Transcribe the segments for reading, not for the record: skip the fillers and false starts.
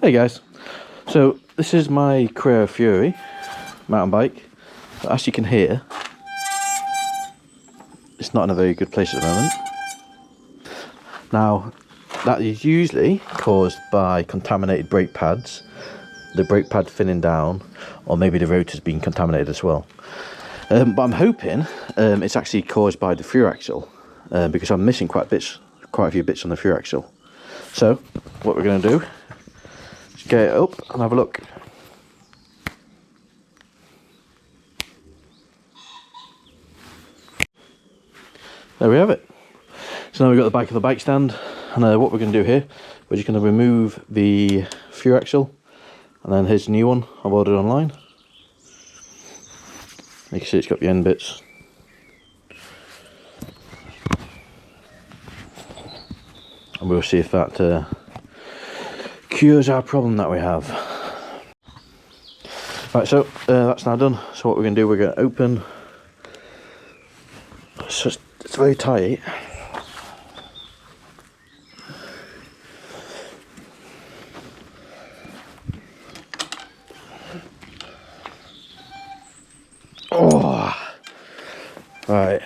Hey guys, so this is my Creo Fury mountain bike. But as you can hear, it's not in a very good place at the moment. Now, that is usually caused by contaminated brake pads, the brake pad thinning down, or maybe the rotor's been contaminated as well. But I'm hoping it's actually caused by the fuel axle, because I'm missing quite a few bits on the fuel axle. So, what we're going to do is get it up and have a look. There we have it. So now we've got the back of the bike stand, and what we're going to do here, we're just going to remove the fuel axle, and then here's the new one I've ordered online. You can see it's got the end bits. And we'll see if that cures our problem that we have. Right, so that's now done. So what we're going to do, we're going to open. It's very tight. Oh, right.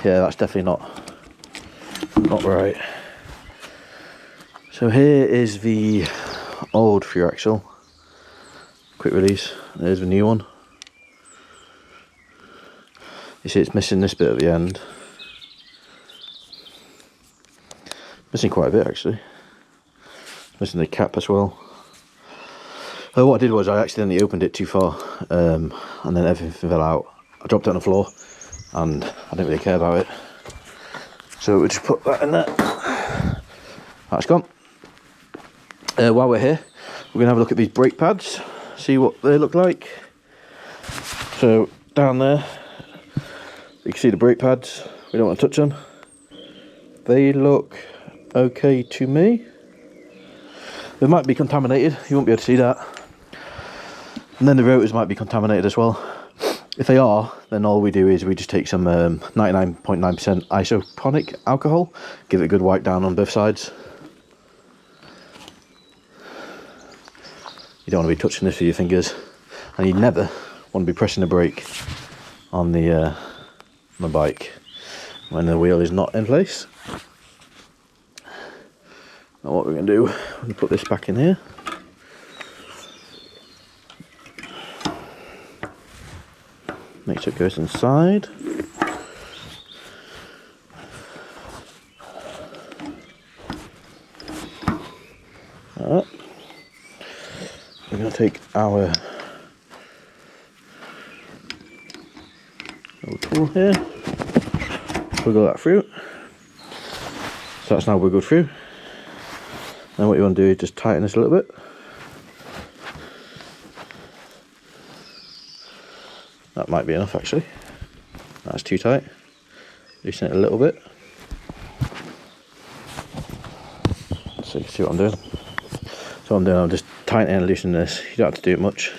Yeah, that's definitely not right. So here is the old fuel axle, quick release. There's the new one. You see it's missing this bit at the end. Missing quite a bit actually. It's missing the cap as well. What I did was I accidentally opened it too far, and then everything fell out. I dropped it on the floor and I didn't really care about it. So we'll just put that in there. That's gone. While we're here, we're going to have a look at these brake pads, see what they look like. So down there, you can see the brake pads. We don't want to touch them. They look okay to me. They might be contaminated, you won't be able to see that. And then the rotors might be contaminated as well. If they are, then all we do is we just take some 99.9% isopropyl alcohol, give it a good wipe down on both sides. You don't want to be touching this with your fingers, and you never want to be pressing the brake on the bike when the wheel is not in place. Now what we're going to do, we're going to put this back in here. Make sure it goes inside. Alright. We're going to take our little tool here, wiggle that through. So that's now wiggled through. Then what you want to do is just tighten this a little bit. That might be enough actually. That's too tight. Loosen it a little bit. So you can see what I'm doing. So what I'm doing, I'm just tightening and loosening this. You don't have to do it much.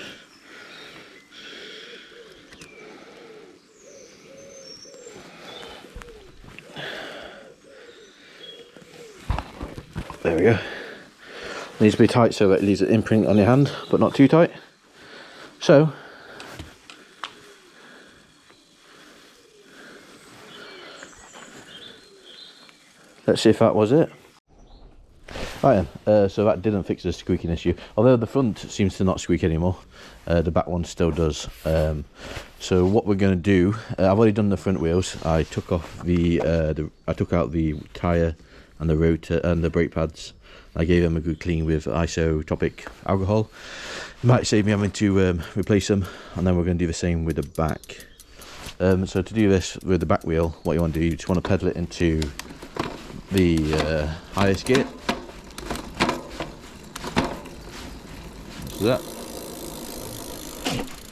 There we go. It needs to be tight so that it leaves an imprint on your hand, but not too tight. So let's see if that was it. Right then, so that didn't fix the squeaking issue. Although the front seems to not squeak anymore, the back one still does. So what we're going to do, I've already done the front wheels. I took off I took out the tyre and the rotor and the brake pads. I gave them a good clean with isotopic alcohol. It might save me having to replace them, and then we're going to do the same with the back. So to do this with the back wheel, what you want to do, you just want to pedal it into the highest gear. That.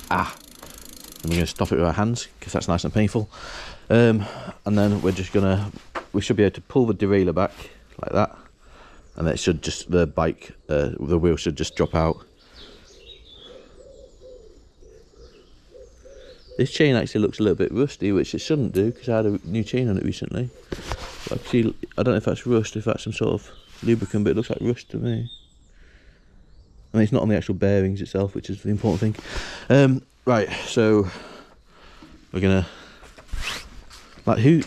And we're going to stop it with our hands because that's nice and painful. And then we should be able to pull the derailleur back like that, and it should just, the wheel should just drop out. This chain actually looks a little bit rusty, which it shouldn't do because I had a new chain on it recently. But actually, I don't know if that's rust, if that's some sort of lubricant, but it looks like rust to me. and it's not on the actual bearings itself, which is the important thing. Right, so we're gonna, like,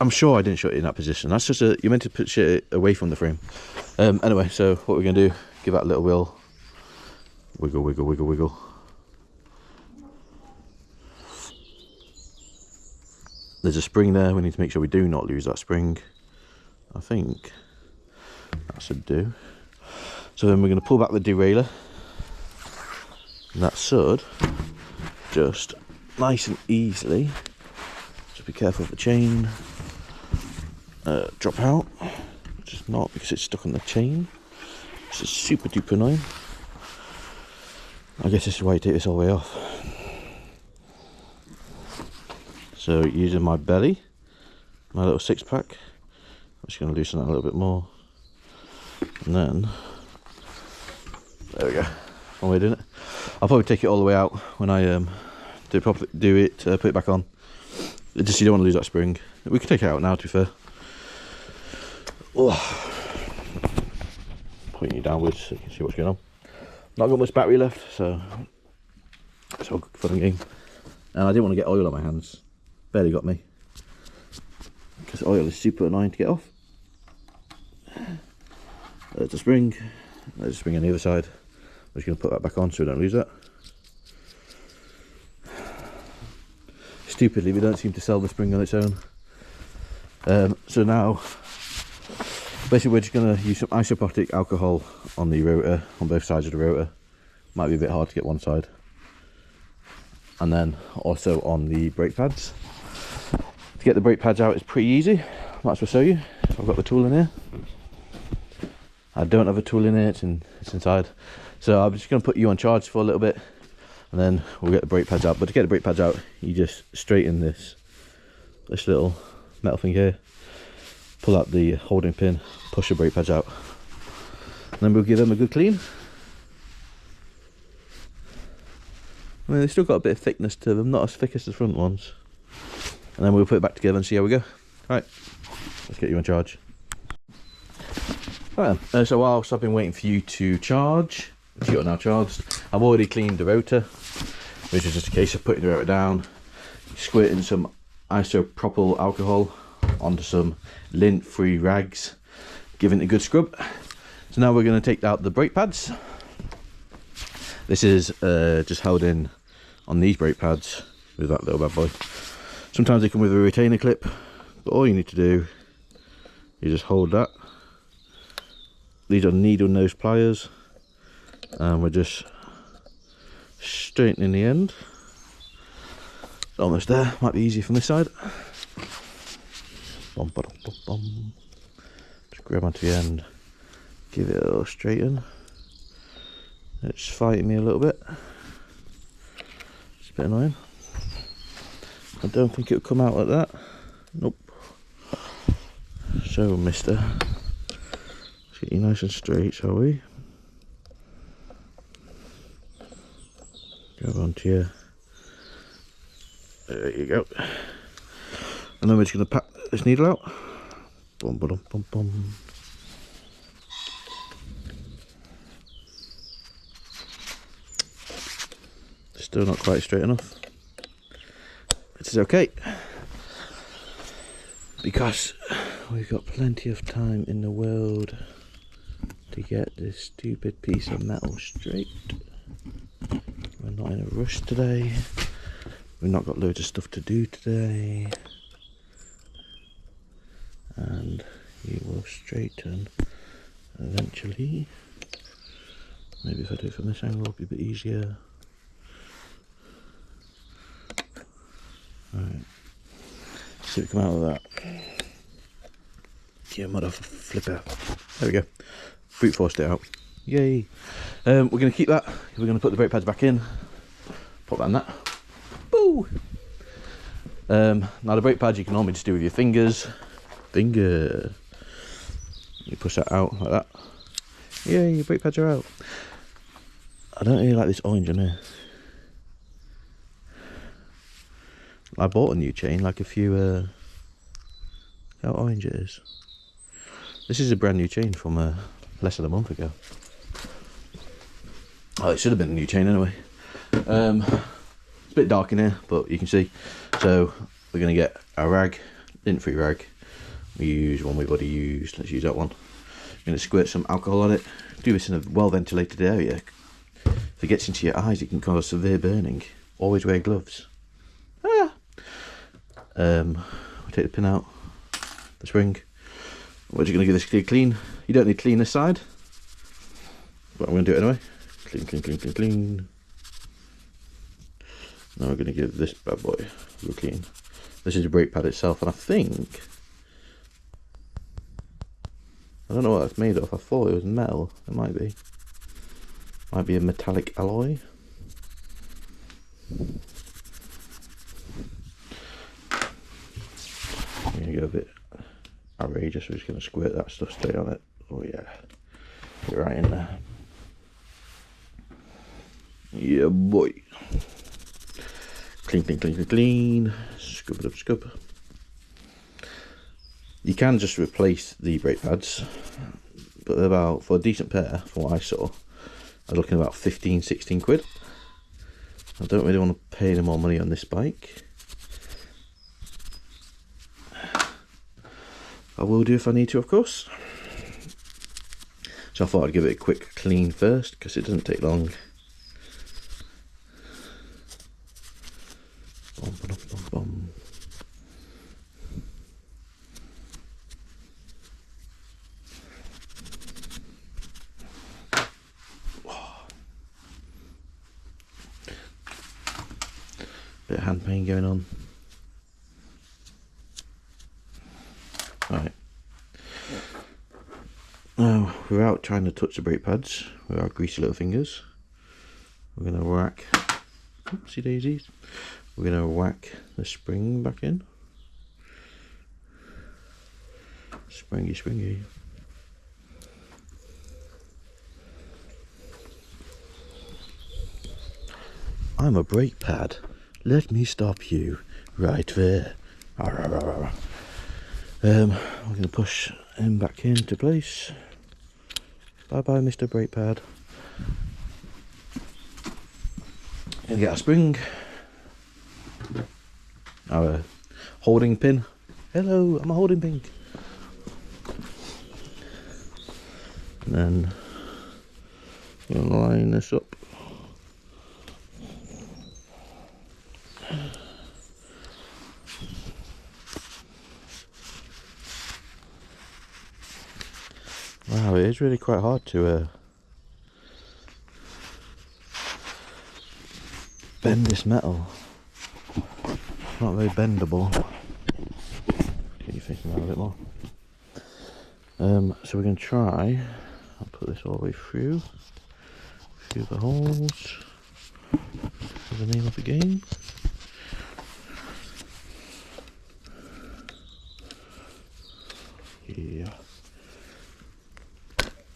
I'm sure I didn't shut it in that position. That's just you're meant to put shit away from the frame. Anyway, so what we're gonna do, give that a little wiggle, wiggle, wiggle, wiggle. There's a spring there. We need to make sure we do not lose that spring. I think that should do. So then we're going to pull back the derailleur, and that should just nice and easily, just be careful of the chain, drop out, which is not because it's stuck on the chain, which is super duper annoying. I guess this is why you take this all the way off. So using my belly, my little 6-pack, I'm just going to loosen that a little bit more, and then there we go. One way of doing it. I'll probably take it all the way out when I put it back on. Just you don't want to lose that spring. We can take it out now, to be fair. Oh. Pointing you downwards so you can see what's going on. Not got much battery left, so it's all good fun and game. And I didn't want to get oil on my hands. Barely got me, because oil is super annoying to get off. There's a spring. There's a spring on the other side. I'm just going to put that back on so we don't lose that. Stupidly, we don't seem to sell the spring on its own. So now, basically, we're just going to use some isoprotic alcohol on the rotor, on both sides of the rotor. Might be a bit hard to get one side. And then also on the brake pads. To get the brake pads out is pretty easy. Might as well show you. I've got the tool in here. I don't have a tool in here, it's inside. So I'm just going to put you on charge for a little bit, and then we'll get the brake pads out. But to get the brake pads out, you just straighten this little metal thing here, pull out the holding pin, push the brake pads out, and then we'll give them a good clean. I mean, they've still got a bit of thickness to them, not as thick as the front ones. And then we'll put it back together and see how we go. Right, let's get you in charge. Right, so whilst I've been waiting for you to charge, which you are now charged, I've already cleaned the rotor, which is just a case of putting the rotor down, squirting some isopropyl alcohol onto some lint-free rags, giving it a good scrub. So now we're going to take out the brake pads. This is just held in on these brake pads with that little bad boy. Sometimes they come with a retainer clip, but all you need to do is just hold that. These are needle nose pliers, and we're just straightening the end. It's almost there. Might be easier from this side. Bum, ba, dum, bum, bum. Just grab onto the end, give it a little straighten. It's fighting me a little bit. It's a bit annoying. I don't think it'll come out like that. Nope. So, mister, let's get you nice and straight, shall we? Grab onto you. There you go. And then we're just going to pack this needle out. Bum, ba, dum, bum, bum. Still not quite straight enough. It is okay, because we've got plenty of time in the world to get this stupid piece of metal straight. We're not in a rush today. We've not got loads of stuff to do today. And you will straighten eventually. Maybe if I do it from this angle, it'll be a bit easier. Alright, see what come out of that. Get mud off a flipper. There we go. Brute forced it out. Yay. We're going to keep that. We're going to put the brake pads back in. Pop that in that. Boo! Now the brake pads you can normally just do with your fingers. Finger. You push that out like that. Yay, your brake pads are out. I don't really like this orange in here. I bought a new chain like a few, look how orange it is. This is a brand new chain from less than a month ago. Oh, it should have been a new chain anyway. It's a bit dark in here, but you can see. So we're going to get a rag, lint-free rag. We use one we've already used. Let's use that one. I'm going to squirt some alcohol on it. Do this in a well-ventilated area. If it gets into your eyes, it can cause severe burning. Always wear gloves. Ah. We'll take the pin out, the spring. We're just going to give this clean. You don't need to clean this side, but I'm going to do it anyway. Clean, clean, clean, clean, clean. Now we're going to give this bad boy a real clean. This is the brake pad itself, and I think, I don't know what that's made of. I thought it was metal. It might be. Might be a metallic alloy. I'm going to go a bit outrageous. We're just going to squirt that stuff straight on it. Oh yeah. Get right in there. Yeah, boy. Clean, clean, clean, clean, clean. Scrub it up, scrub. You can just replace the brake pads, but they're about, for a decent pair, from what I saw, I was looking at about 15, 16 quid. I don't really want to pay any more money on this bike. I will do if I need to, of course. So I thought I'd give it a quick clean first, because it doesn't take long. Bum, bum, bum, bum. Bit of hand pain going on. Right. Now, without trying to touch the brake pads with our greasy little fingers, we're going to whack, oopsie daisies, we're going to whack the spring back in. Springy, springy. I'm a brake pad. Let me stop you right there. We're going to push him back into place. Bye bye, Mr. Brake Pad. Gonna get our spring, our holding pin. Hello, I'm a holding pin. And then we're gonna line this up. Wow, it is really quite hard to bend this metal. It's not very bendable. Can you face me around a bit more? So we're going to try. I'll put this all the way through. A few of the holes. What's the name of the game? Yeah.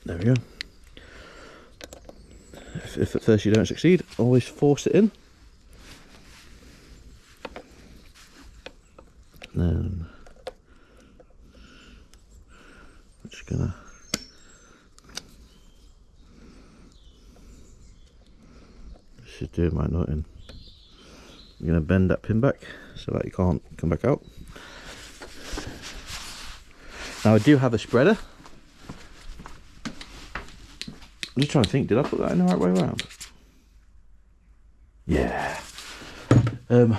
There we go. If at first you don't succeed, always force it in. And then I'm just gonna should do my nutting. I'm gonna bend that pin back so that you can't come back out. Now I do have a spreader. I'm just trying to think, did I put that in the right way around? Yeah. So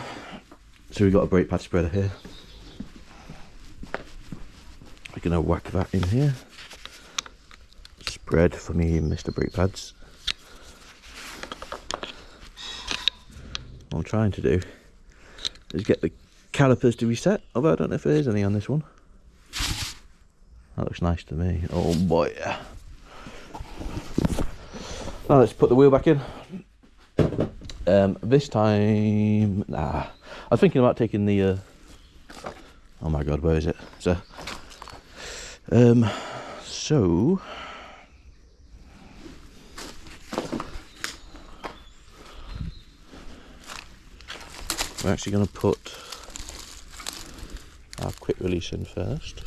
we've got a brake pad spreader here. We're going to whack that in here. Spread for me, Mr. Brake Pads. What I'm trying to do is get the calipers to reset, although I don't know if there is any on this one. That looks nice to me. Oh boy. Now let's put the wheel back in. This time, nah. I was thinking about taking the. Oh my god, where is it? So we're actually going to put our quick release in first.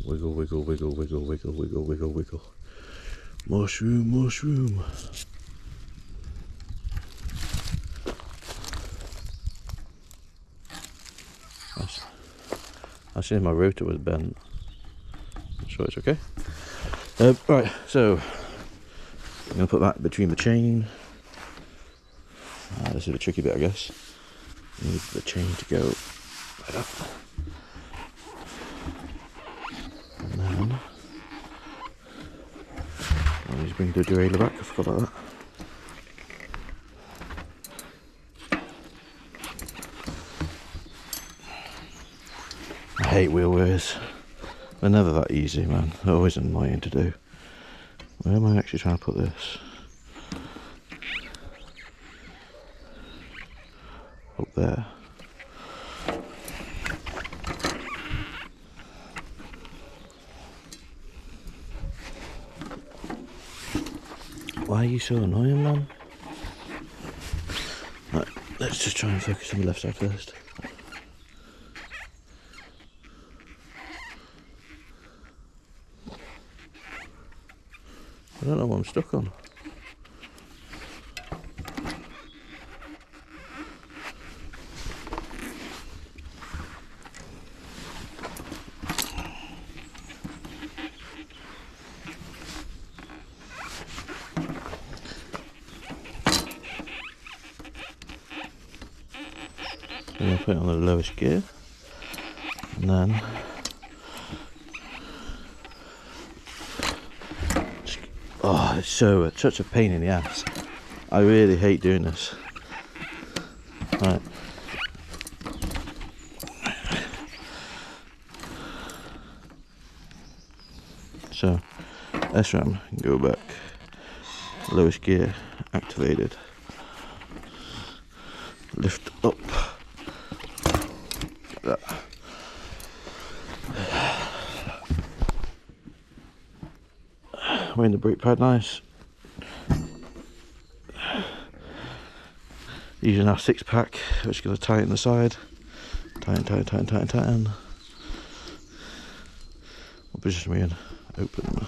Wiggle, wiggle, wiggle, wiggle, wiggle, wiggle, wiggle, wiggle. Mushroom, mushroom. I see my rotor was bent. I'm sure it's okay. Right, so I'm going to put that between the chain. This is the tricky bit, I guess. Need the chain to go like that. And then I'll just bring the derailleur back. I forgot about that. I hate wheel wears. They're never that easy, man. They're always annoying to do. Where am I actually trying to put this? Up there. Why are you so annoying, man? Right, let's just try and focus on the left side first. I don't know what I'm stuck on. I'm going to put it on the lowest gear, and then oh, it's such a pain in the ass. I really hate doing this. Right. So SRAM can go back. Lowest gear activated. Lift up. Like that. We're in the brake pad nice. Using our 6-pack, which is going to tighten the side. Tighten. What position are we in? Open.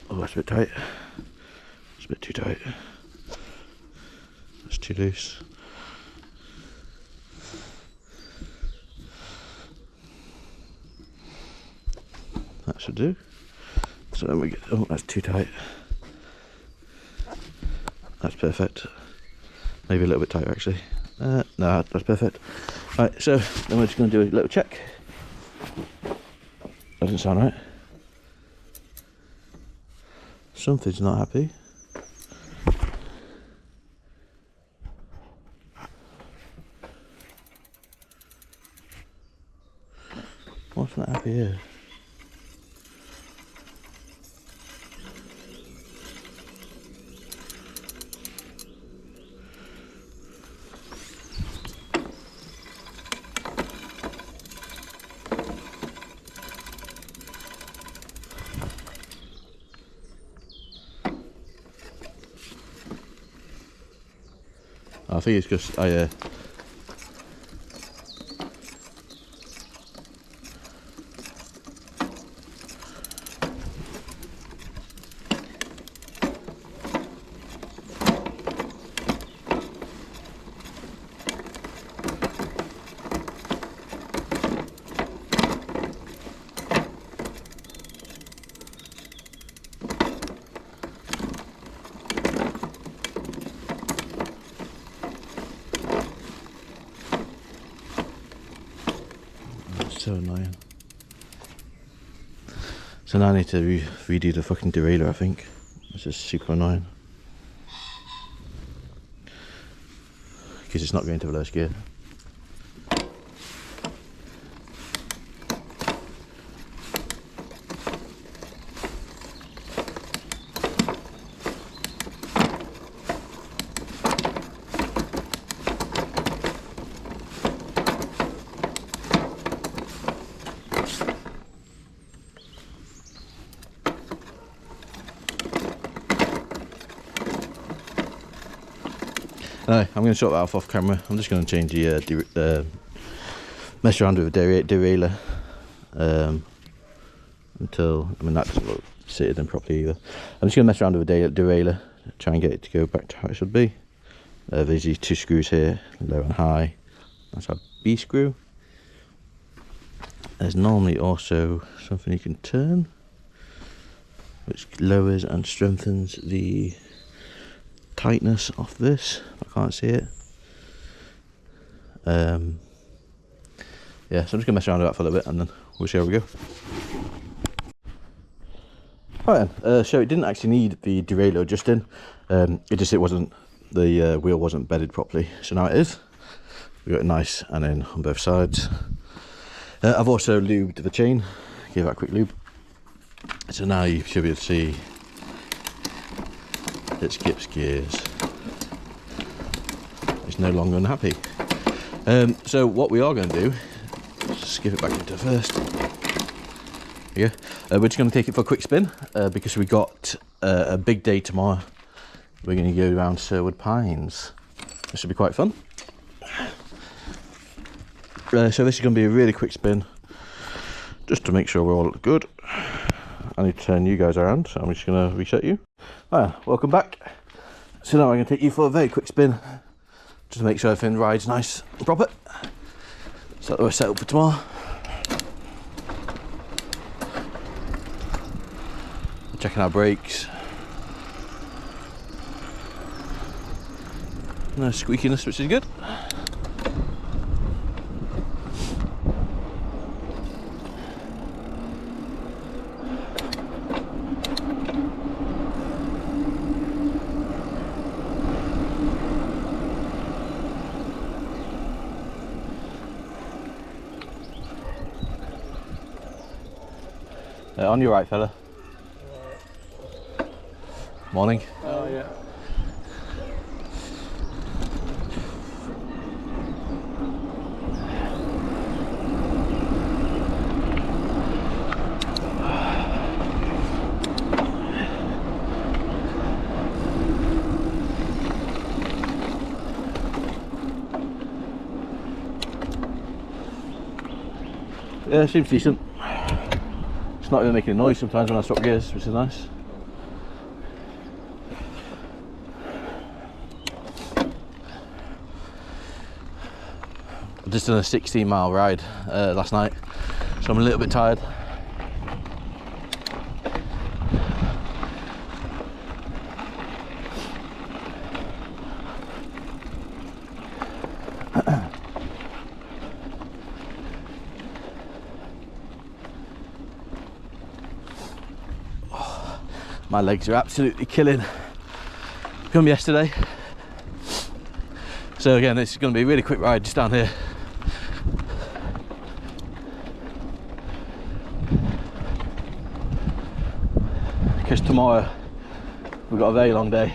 Oh, that's a bit tight. It's a bit too tight. That's too loose. That should do. So then we get, oh, that's too tight. That's perfect. Maybe a little bit tighter actually. No, that's perfect. Right, so then we're just going to do a little check. Doesn't sound right. Something's not happy. What's not happy here? I think it's just so annoying. So now I need to redo the fucking derailleur, I think. It's just super annoying. Because it's not going to the lowest gear. Anyway, I'm going to sort that off camera. I'm just going to change the mess around with the derailleur until, I mean, that doesn't look seated in properly either. I'm just going to mess around with a derailleur, try and get it to go back to how it should be. There's these 2 screws here, low and high. That's our B screw. There's normally also something you can turn, which lowers and strengthens the tightness of this. I can't see it. Yeah, so I'm just going to mess around with that for a little bit and then we'll see how we go. Right then, so it didn't actually need the derailleur just in. It wasn't, the wheel wasn't bedded properly, so now it is. We got it nice and in on both sides. I've also lubed the chain, give that a quick lube. So now you should be able to see it skips gears. It's no longer unhappy. So what we are going to do, let's skip it back into first. Yeah, we're just going to take it for a quick spin because we got a big day tomorrow. We're going to go around Sherwood Pines. This should be quite fun. So this is going to be a really quick spin, just to make sure we're all good. I need to turn you guys around, so I'm just going to reset you. Welcome back. So now I'm going to take you for a very quick spin, just to make sure everything rides nice and proper. So that we're set up for tomorrow. Checking our brakes. No squeakiness, which is good. On your right, fella. Morning. Oh yeah. Yeah, seems decent. It's not even making a noise sometimes when I swap gears, which is nice. I've just done a 16-mile ride last night, so I'm a little bit tired. My legs are absolutely killing from yesterday. So again, this is going to be a really quick ride just down here. Because tomorrow we've got a very long day.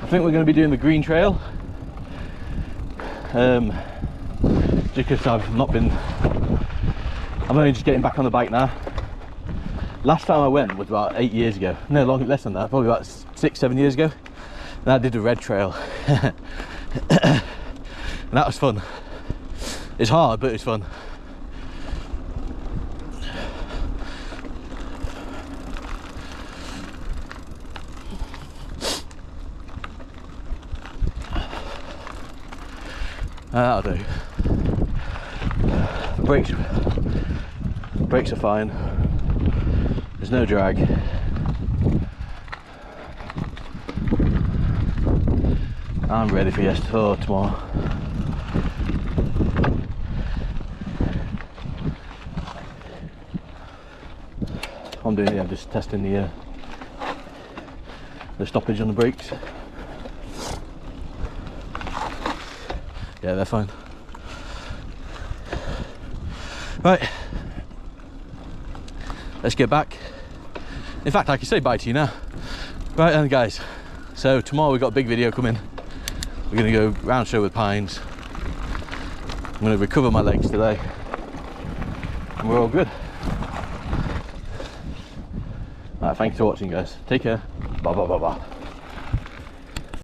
I think we're going to be doing the green trail. Just because I'm only just getting back on the bike now. Last time I went was about 8 years ago. No, less than that, probably about 6-7 years ago. And I did the red trail. And that was fun. It's hard, but it's fun. That'll do. The brakes are fine. There's no drag. I'm ready for yesterday tomorrow. I'm doing it. I'm just testing the stoppage on the brakes. Yeah, they're fine. Right, let's get back. In fact, I can say bye to you now. Right then, guys, so tomorrow we've got a big video coming. We're going to go round Sherwood Pines. I'm going to recover my legs today, and we're all good. Right, thanks for watching, guys. Take care. Bye bye bye bye.